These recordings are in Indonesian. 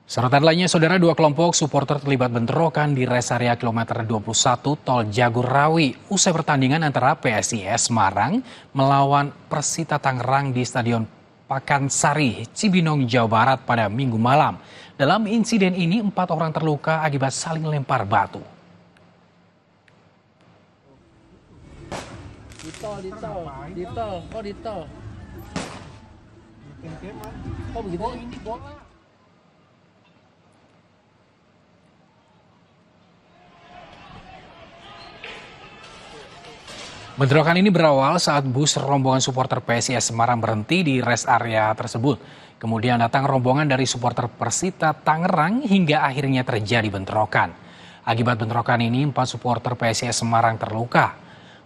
Sorotan lainnya, saudara, dua kelompok supporter terlibat bentrokan di res area kilometer 21 Tol Jagorawi usai pertandingan antara PSIS Semarang melawan Persita Tangerang di Stadion Pakansari, Cibinong, Jawa Barat pada Minggu malam. Dalam insiden ini, 4 orang terluka akibat saling lempar batu. Di tol. Oh begitu? Ini bola. Bentrokan ini berawal saat bus rombongan supporter PSIS Semarang berhenti di rest area tersebut. Kemudian datang rombongan dari supporter Persita Tangerang hingga akhirnya terjadi bentrokan. Akibat bentrokan ini, 4 supporter PSIS Semarang terluka.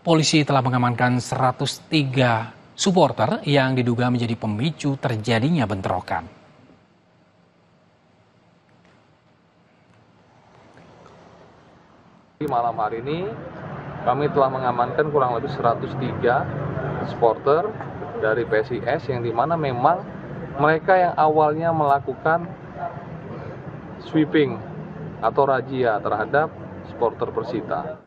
Polisi telah mengamankan 103 supporter yang diduga menjadi pemicu terjadinya bentrokan. Malam hari ini kami telah mengamankan kurang lebih 103 supporter dari PSIS yang dimana memang mereka yang awalnya melakukan sweeping atau razia terhadap supporter Persita.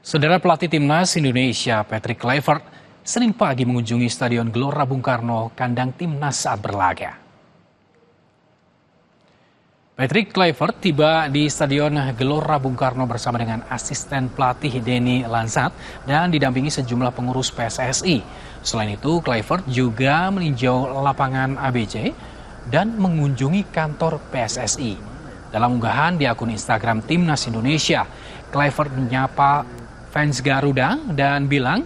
Saudara, pelatih Timnas Indonesia Patrick Kluivert Senin pagi mengunjungi Stadion Gelora Bung Karno, kandang Timnas saat berlaga. Patrick Kluivert tiba di Stadion Gelora Bung Karno bersama dengan asisten pelatih Denny Lansat dan didampingi sejumlah pengurus PSSI. Selain itu, Kluivert juga meninjau lapangan ABC dan mengunjungi kantor PSSI. Dalam unggahan di akun Instagram Timnas Indonesia, Kluivert menyapa fans Garuda dan bilang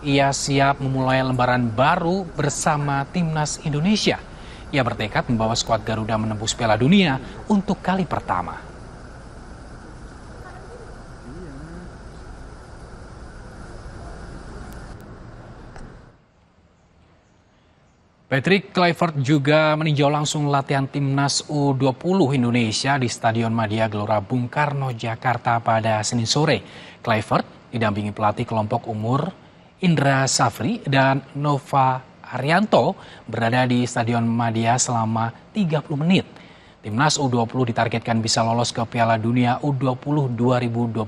ia siap memulai lembaran baru bersama Timnas Indonesia. Ia bertekad membawa skuad Garuda menembus Piala Dunia untuk kali pertama. Patrick Kluivert juga meninjau langsung latihan Timnas U20 Indonesia di Stadion Madia Gelora Bung Karno, Jakarta pada Senin sore. Kluivert didampingi pelatih kelompok umur Indra Safri dan Nova Arianto berada di Stadion Madia selama 30 menit. Timnas U20 ditargetkan bisa lolos ke Piala Dunia U20 2025.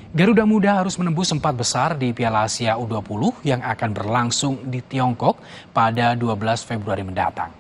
Garuda Muda harus menembus 4 besar di Piala Asia U20 yang akan berlangsung di Tiongkok pada 12 Februari mendatang.